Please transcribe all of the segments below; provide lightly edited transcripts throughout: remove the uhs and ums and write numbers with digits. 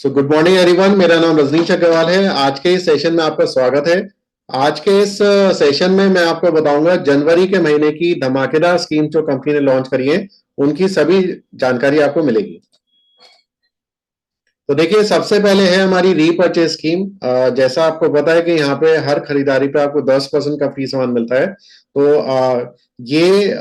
So good morning everyone, मेरा नाम रजनीश अग्रवाल है। आज के इस सेशन में आपका स्वागत है। आज के इस सेशन में मैं आपको बताऊंगा जनवरी के महीने की धमाकेदार स्कीम जो कंपनी ने लॉन्च करी है, उनकी सभी जानकारी आपको मिलेगी। तो देखिए, सबसे पहले है हमारी रीपर्चेज स्कीम। जैसा आपको पता है कि यहाँ पे हर खरीदारी पे आपको 10% का फ्री सामान मिलता है। तो ये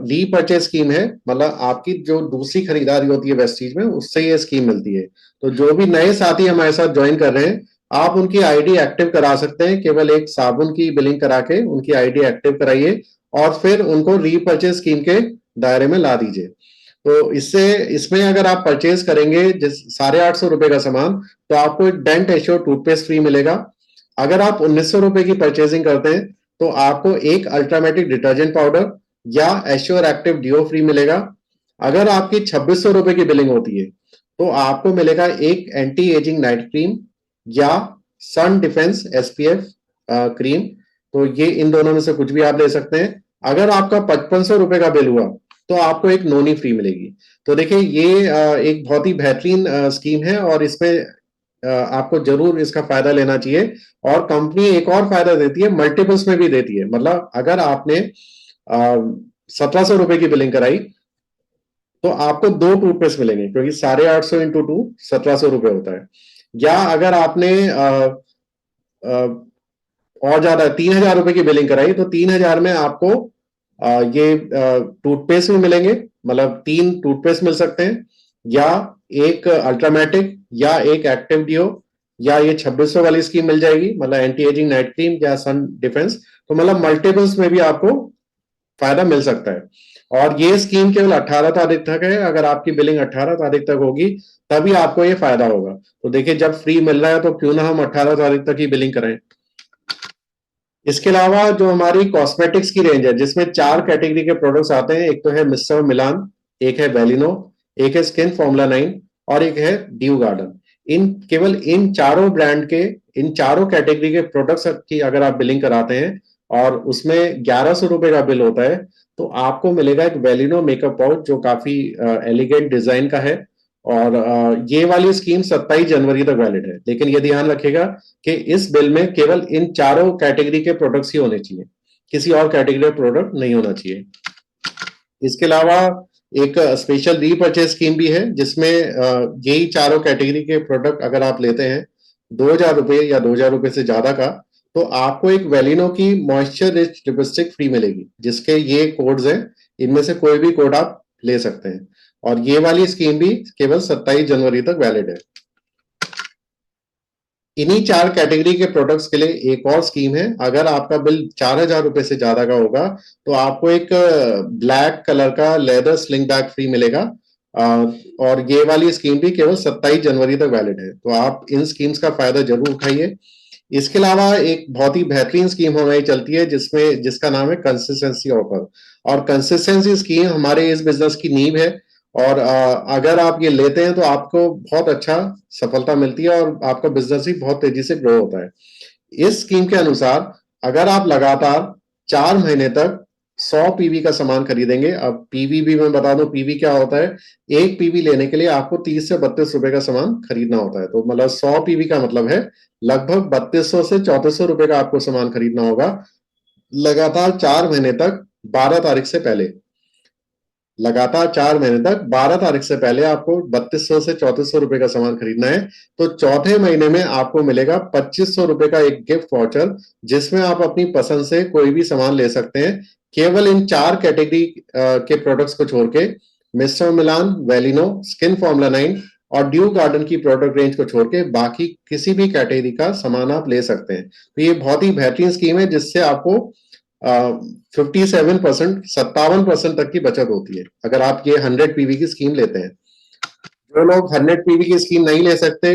रीपर्चेज स्कीम है, मतलब आपकी जो दूसरी खरीदारी होती है वेस्टीज में, उससे ये स्कीम मिलती है। तो जो भी नए साथी हमारे साथ ज्वाइन कर रहे हैं, आप उनकी आईडी एक्टिव करा सकते हैं। केवल एक साबुन की बिलिंग करा के उनकी आईडी एक्टिव कराइए और फिर उनको रीपर्चेज स्कीम के दायरे में ला दीजिए। तो इससे इसमें अगर आप परचेज करेंगे जिस 850 रुपए का सामान, तो आपको एक डेंट एश्योर टूथपेस्ट फ्री मिलेगा। अगर आप 1900 रुपए की परचेजिंग करते हैं तो आपको एक अल्ट्रामेटिक डिटर्जेंट पाउडर या एश्योर एक्टिव डीओ फ्री मिलेगा। अगर आपकी 2600 रुपए की बिलिंग होती है तो आपको मिलेगा एक एंटी एजिंग नाइट क्रीम या सन डिफेंस एसपीएफ क्रीम। तो ये इन दोनों में से कुछ भी आप ले सकते हैं। अगर आपका 5500 रुपए का बिल हुआ तो आपको एक नोनी फ्री मिलेगी। तो देखिए, ये एक बहुत ही बेहतरीन स्कीम है और इसमें आपको जरूर इसका फायदा लेना चाहिए। और कंपनी एक और फायदा देती है, मल्टीपल्स में भी देती है। मतलब अगर आपने 1700 रुपए की बिलिंग कराई तो आपको दो टूथपेस्ट मिलेंगे, क्योंकि 850 इंटू टू 1700 रुपए होता है। या अगर आपने और ज्यादा 3000 रुपए की बिलिंग कराई तो 3000 में आपको ये टूथपेस्ट भी मिलेंगे। मतलब 3 टूथपेस्ट मिल सकते हैं, या एक अल्ट्रामेटिक, या एक एक्टिव डिओ, या ये 2600 वाली स्कीम मिल जाएगी, मतलब एंटी एजिंग नाइट क्रीम या सन डिफेंस। तो मतलब मल्टीपल्स में भी आपको फायदा मिल सकता है। और ये स्कीम केवल 18 तारीख तक है। अगर आपकी बिलिंग 18 तारीख तक होगी तभी आपको ये फायदा होगा। तो देखिए, जब फ्री मिल रहा है तो क्यों ना हम 18 तारीख तक ही बिलिंग करें। इसके अलावा जो हमारी कॉस्मेटिक्स की रेंज है, जिसमें 4 कैटेगरी के प्रोडक्ट्स आते हैं। एक तो है मिस्टर मिलान, एक है वेलिनो, एक है स्किन फॉर्मूला 9 और एक है ड्यू गार्डन। केवल इन चारों ब्रांड के, इन चारों कैटेगरी के प्रोडक्ट्स की अगर आप बिलिंग कराते हैं और उसमें 1100 रुपए का बिल होता है, तो आपको मिलेगा एक वेलिनो मेकअप पाउच जो काफी एलिगेंट डिजाइन का है। और ये वाली स्कीम 27 जनवरी तक वैलिड है। लेकिन ये ध्यान रखिएगा कि इस बिल में केवल इन चारों कैटेगरी के प्रोडक्ट्स ही होने चाहिए, किसी और कैटेगरी का प्रोडक्ट नहीं होना चाहिए। इसके अलावा एक स्पेशल रीपर्चेज स्कीम भी है, जिसमें यही चारों कैटेगरी के प्रोडक्ट अगर आप लेते हैं 2000 रुपए या 2000 रुपए से ज्यादा का, तो आपको एक वेलिनो की मॉइस्चर रिच लिपस्टिक फ्री मिलेगी, जिसके ये कोड्स हैं। इनमें से कोई भी कोड आप ले सकते हैं। और ये वाली स्कीम भी केवल 27 जनवरी तक वैलिड है। इन्हीं 4 कैटेगरी के प्रोडक्ट्स के लिए एक और स्कीम है। अगर आपका बिल 4000 रुपए से ज्यादा का होगा तो आपको एक ब्लैक कलर का लेदर स्लिंग बैग फ्री मिलेगा। और ये वाली स्कीम भी केवल 27 जनवरी तक वैलिड है। तो आप इन स्कीम्स का फायदा जरूर उठाइए। इसके अलावा एक बहुत ही बेहतरीन स्कीम हमारी चलती है, जिसका नाम है कंसिस्टेंसी ऑफर। और कंसिस्टेंसी स्कीम हमारे इस बिजनेस की नींव है। और अगर आप ये लेते हैं तो आपको बहुत अच्छा सफलता मिलती है और आपका बिजनेस भी बहुत तेजी से ग्रो होता है। इस स्कीम के अनुसार अगर आप लगातार 4 महीने तक 100 पीवी का सामान खरीदेंगे। अब पीवी भी मैं बता दूं, पीवी क्या होता है। एक पीवी लेने के लिए आपको 30 से 32 रुपए का सामान खरीदना होता है। तो मतलब 100 पीवी का मतलब है लगभग 3200 से 3400 रुपए का आपको सामान खरीदना होगा, लगातार 4 महीने तक, 12 तारीख से पहले। लगातार 4 महीने तक 12 तारीख से पहले आपको 3200 से 3400 रुपए का सामान खरीदना है। तो चौथे महीने में आपको मिलेगा 2500 रुपए का एक गिफ्ट वाउचर, जिसमें आप अपनी पसंद से कोई भी सामान ले सकते हैं। केवल इन 4 कैटेगरी के प्रोडक्ट्स को छोड़ के, मिस्टर मिलान, वेलिनो, स्किन फॉर्मूला 9 और ड्यू गार्डन की प्रोडक्ट रेंज को छोड़ के बाकी किसी भी कैटेगरी का सामान आप ले सकते हैं। तो ये बहुत ही बेहतरीन स्कीम है, जिससे आपको 57%, 57% तक की बचत होती है अगर आप ये 100 पीवी की स्कीम लेते हैं। जो लोग 100 पीवी की स्कीम नहीं ले सकते,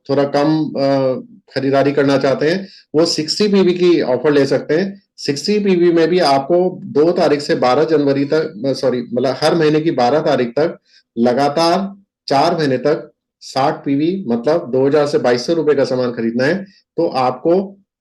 थोड़ा कम खरीदारी करना चाहते हैं, वो 60 पीवी की ऑफर ले सकते हैं। 60 पीवी में भी आपको 2 तारीख से 12 जनवरी तक, सॉरी, मतलब हर महीने की 12 तारीख तक लगातार 4 महीने तक 60 पीवी, मतलब 2000 से 2200 रुपए का सामान खरीदना है। तो आपको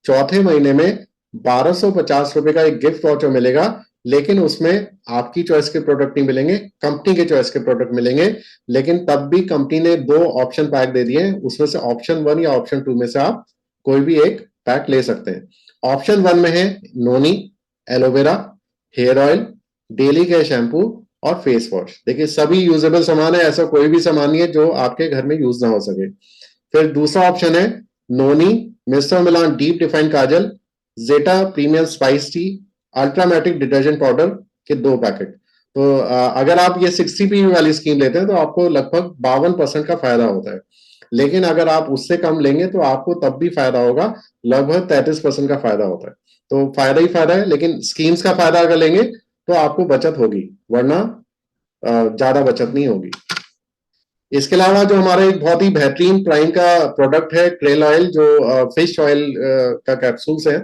चौथे महीने में 1250 रुपए का एक गिफ्ट वाउचर मिलेगा, लेकिन उसमें आपकी चॉइस के प्रोडक्ट नहीं मिलेंगे, कंपनी के चॉइस के प्रोडक्ट मिलेंगे। लेकिन तब भी कंपनी ने 2 ऑप्शन पैक दे दिए हैं, उसमें से ऑप्शन 1 या ऑप्शन 2 में से आप कोई भी एक पैक ले सकते हैं। ऑप्शन 1 में है Noni, aloe vera, hair oil, daily care shampoo और फेस वॉश। देखिए सभी यूजेबल सामान है, ऐसा कोई भी सामान नहीं है जो आपके घर में यूज ना हो सके। फिर दूसरा ऑप्शन है Noni mister Milan deep defined kajal, Zeta premium spice tea, ultramatic detergent powder के 2 पैकेट। तो अगर आप ये 60 पी वाली स्कीम लेते हैं तो आपको लगभग 52% का फायदा होता है। लेकिन अगर आप उससे कम लेंगे तो आपको तब भी फायदा होगा, लगभग 33% का फायदा होता है। तो फायदा ही फायदा है, लेकिन स्कीम्स का फायदा अगर लेंगे तो आपको बचत होगी, वरना ज्यादा बचत नहीं होगी। इसके अलावा जो हमारा एक बहुत ही बेहतरीन प्राइम का प्रोडक्ट है क्रेल ऑयल, जो फिश ऑयल का कैप्सूल्स है,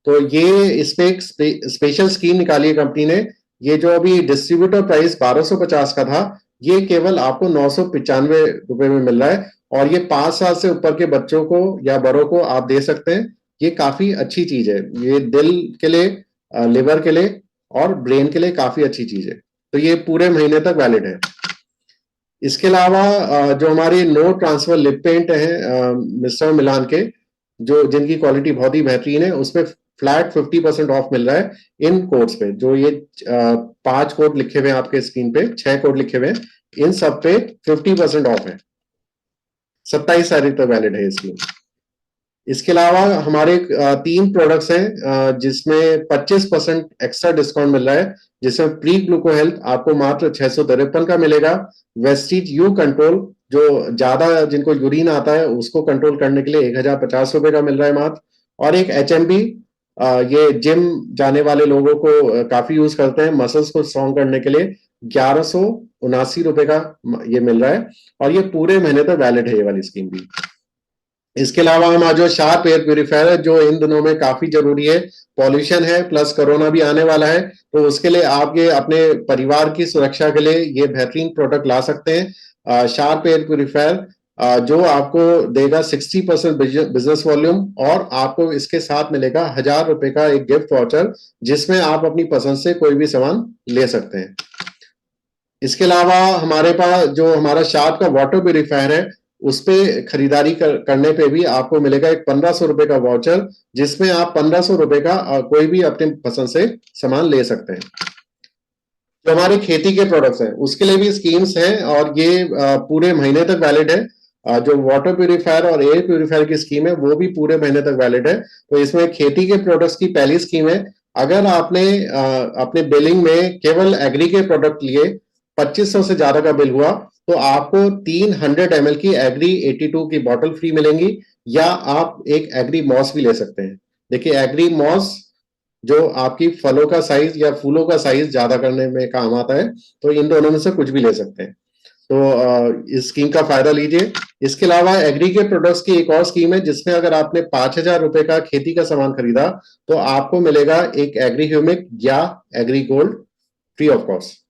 तो ये इसमें एक स्पेशल स्कीम निकाली है कंपनी ने। ये जो अभी डिस्ट्रीब्यूटर प्राइस 1250 का था, ये केवल आपको 995 रुपए में मिल रहा है। और ये 5 साल से ऊपर के बच्चों को या बड़ों को आप दे सकते हैं। ये काफी अच्छी चीज है, ये दिल के लिए, लिवर के लिए और ब्रेन के लिए काफी अच्छी चीज है। तो ये पूरे महीने तक वैलिड है। इसके अलावा जो हमारी नो ट्रांसफर लिप पेंट है मिस्टर मिलान के, जो जिनकी क्वालिटी बहुत ही बेहतरीन है, उसमें फ्लैट 50% ऑफ मिल रहा है इन कोड्स पे। जो ये 5 कोड लिखे हुए हैं आपके स्क्रीन पे, 6 कोड लिखे हुए हैं, इन सब पे 50% ऑफ है। 27 तारीख तक वैलिड है स्कीम। इसके अलावा हमारे 3 प्रोडक्ट्स हैं जिसमें 25% एक्स्ट्रा डिस्काउंट मिल रहा है, जिसमें प्री ग्लूको हेल्थ आपको मात्र 653 का मिलेगा। वेस्टीज यू कंट्रोल, जो ज्यादा जिनको यूरिन आता है उसको कंट्रोल करने के लिए 1050 रुपए का मिल रहा है मात्र। और एक HMB, ये जिम जाने वाले लोगों को काफी यूज करते हैं मसल्स को स्ट्रॉन्ग करने के लिए, 1179 रुपए का ये मिल रहा है। और ये पूरे महीने तक वैलिड है ये वाली स्कीम भी। इसके अलावा हमारा जो शार्प एयर प्यूरिफायर है, जो इन दिनों में काफी जरूरी है, पॉल्यूशन है प्लस कोरोना भी आने वाला है, तो उसके लिए आप ये अपने परिवार की सुरक्षा के लिए ये बेहतरीन प्रोडक्ट ला सकते हैं। शार्प एयर प्यूरिफायर जो आपको देगा 60% बिजनेस वॉल्यूम, और आपको इसके साथ मिलेगा 1000 रुपए का एक गिफ्ट वाउचर, जिसमें आप अपनी पसंद से कोई भी सामान ले सकते हैं। इसके अलावा हमारे पास जो हमारा शार्प का वाटर प्यूरिफायर है, उस पे खरीदारी करने पे भी आपको मिलेगा एक 1500 रुपए का वाउचर, जिसमें आप 1500 रुपए का कोई भी अपने पसंद से सामान ले सकते हैं। जो हमारे खेती के प्रोडक्ट्स हैं उसके लिए भी स्कीम्स हैं, और ये पूरे महीने तक वैलिड है। जो वाटर प्यूरिफायर और एयर प्यूरिफायर की स्कीम है वो भी पूरे महीने तक वैलिड है। तो इसमें खेती के प्रोडक्ट्स की पहली स्कीम है, अगर आपने अपने बिलिंग में केवल एग्री के प्रोडक्ट लिए 2500 से ज्यादा का बिल हुआ, तो आपको 300 ml की एग्री 82 की बॉटल फ्री मिलेंगी, या आप एक एग्री मॉस भी ले सकते हैं। देखिए एग्री मॉस जो आपकी फलों का साइज या फूलों का साइज ज्यादा करने में काम आता है, तो इन दोनों में से कुछ भी ले सकते हैं। तो इस स्कीम का फायदा लीजिए। इसके अलावा एग्री के प्रोडक्ट्स की एक और स्कीम है, जिसमें अगर आपने 5000 रुपए का खेती का सामान खरीदा, तो आपको मिलेगा एक एग्री ह्यूमिक या agree gold free of cost.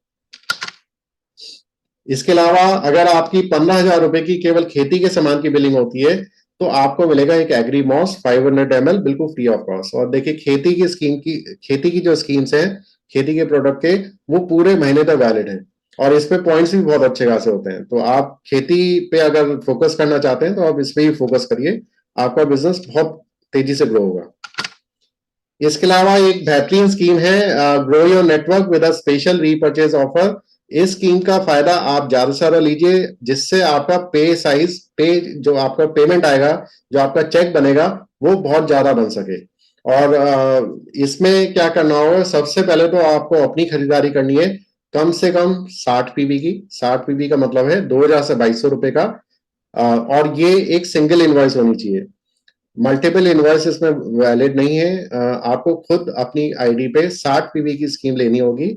इसके अलावा अगर आपकी 15,000 रुपए की केवल खेती के सामान की बिलिंग होती है, तो आपको मिलेगा एक एग्री मॉस 500 ml बिल्कुल फ्री ऑफ कॉस्ट। और देखिए खेती की जो स्कीम्स हैं खेती के प्रोडक्ट के, वो पूरे महीने तक वैलिड है, और इस पे पॉइंट्स भी बहुत अच्छे खासे होते हैं। तो आप खेती पे अगर फोकस करना चाहते हैं तो आप इस पे ही फोकस करिए, आपका बिजनेस बहुत तेजी से ग्रो होगा। इसके अलावा एक बेहतरीन स्कीम है grow your network with a special repurchase offer. इस स्कीम का फायदा आप ज्यादा से ज्यादा लीजिए, जिससे आपका पे जो आपका पेमेंट आएगा, जो आपका चेक बनेगा, वो बहुत ज्यादा बन सके। और इसमें क्या करना होगा, सबसे पहले तो आपको अपनी खरीदारी करनी है कम से कम 60 पीबी की। 60 पीबी का मतलब है 2000 से 2200 रुपए का, और ये एक सिंगल इनवॉइस होनी चाहिए, मल्टीपल इनवॉइस इसमें वैलिड नहीं है। आपको खुद अपनी आईडी पे 60 पीबी की स्कीम लेनी होगी,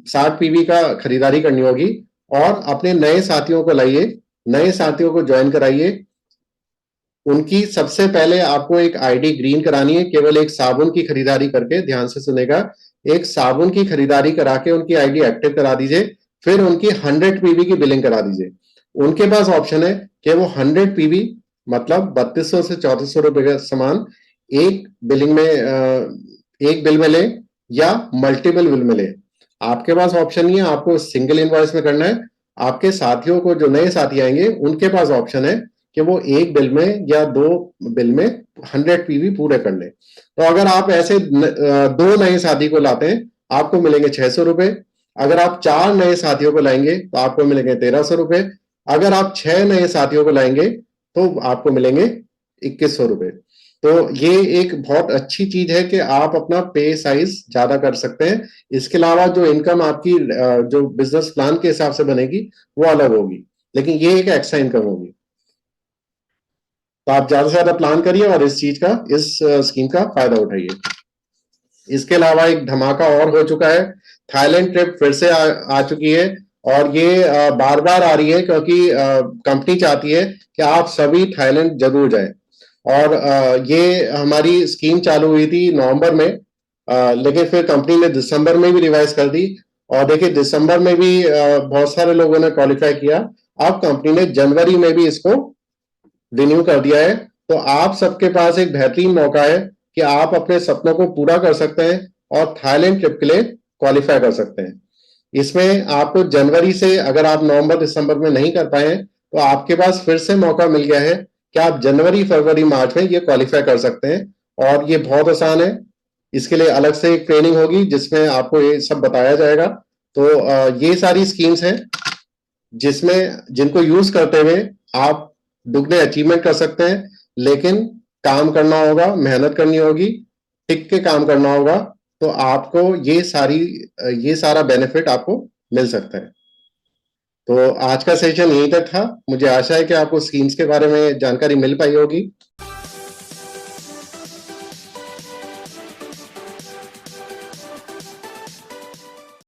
60 पीबी का खरीदारी करनी होगी, और अपने नए साथियों को लाइए, नए साथियों को ज्वाइन कराइए। उनकी सबसे पहले आपको एक आईडी ग्रीन करानी है, केवल एक साबुन की खरीदारी करके, ध्यान से सुनेगा, एक साबुन की खरीदारी करा के उनकी आईडी एक्टिव करा दीजिए। फिर उनकी 100 पीबी की बिलिंग करा दीजिए। उनके पास ऑप्शन है कि वो 100 पीबी मतलब 3200 से 3400 रुपए का सामान एक बिलिंग में एक बिल में ले, या मल्टीपल विल मिले। आपके पास ऑप्शन नहीं है, आपको सिंगल इनवॉइस में करना है। आपके साथियों को, जो नए साथी आएंगे, उनके पास ऑप्शन है कि वो एक बिल में या दो बिल में 100 पीवी पूरे कर ले। तो अगर आप ऐसे दो नए साथी को लाते हैं, आपको मिलेंगे 600 रुपए। अगर आप 4 नए साथियों को लाएंगे तो आपको मिलेंगे 1300 रुपए। अगर आप 6 नए साथियों को लाएंगे तो आपको मिलेंगे 2100 रुपए। तो ये एक बहुत अच्छी चीज है कि आप अपना पे साइज ज्यादा कर सकते हैं। इसके अलावा जो इनकम आपकी जो बिजनेस प्लान के हिसाब से बनेगी वो अलग होगी, लेकिन ये एक एक्स्ट्रा इनकम होगी। तो आप ज्यादा से ज्यादा प्लान करिए और इस चीज का, इस स्कीम का फायदा उठाइए। इसके अलावा एक धमाका और हो चुका है। थाईलैंड ट्रिप फिर से आ चुकी है, और ये बार बार आ रही है क्योंकि कंपनी चाहती है कि आप सभी थाईलैंड जरूर जाएं। और ये हमारी स्कीम चालू हुई थी नवंबर में, लेकिन फिर कंपनी ने दिसंबर में भी रिवाइज कर दी। और देखिए, दिसंबर में भी बहुत सारे लोगों ने क्वालिफाई किया। अब कंपनी ने जनवरी में भी इसको रिन्यू कर दिया है। तो आप सबके पास एक बेहतरीन मौका है कि आप अपने सपनों को पूरा कर सकते हैं और थाईलैंड ट्रिप के लिए क्वालिफाई कर सकते हैं। इसमें आपको जनवरी से, अगर आप नवंबर दिसंबर में नहीं कर पाए तो आपके पास फिर से मौका मिल गया है कि आप जनवरी फरवरी मार्च में ये क्वालिफाई कर सकते हैं। और ये बहुत आसान है। इसके लिए अलग से एक ट्रेनिंग होगी जिसमें आपको ये सब बताया जाएगा। तो ये सारी स्कीम्स हैं जिसमें, जिनको यूज करते हुए आप दुगने अचीवमेंट कर सकते हैं। लेकिन काम करना होगा, मेहनत करनी होगी, टिक के काम करना होगा। तो आपको ये सारा बेनिफिट आपको मिल सकता है। तो आज का सेशन यहीं तक था। मुझे आशा है कि आपको स्कीम्स के बारे में जानकारी मिल पाई होगी।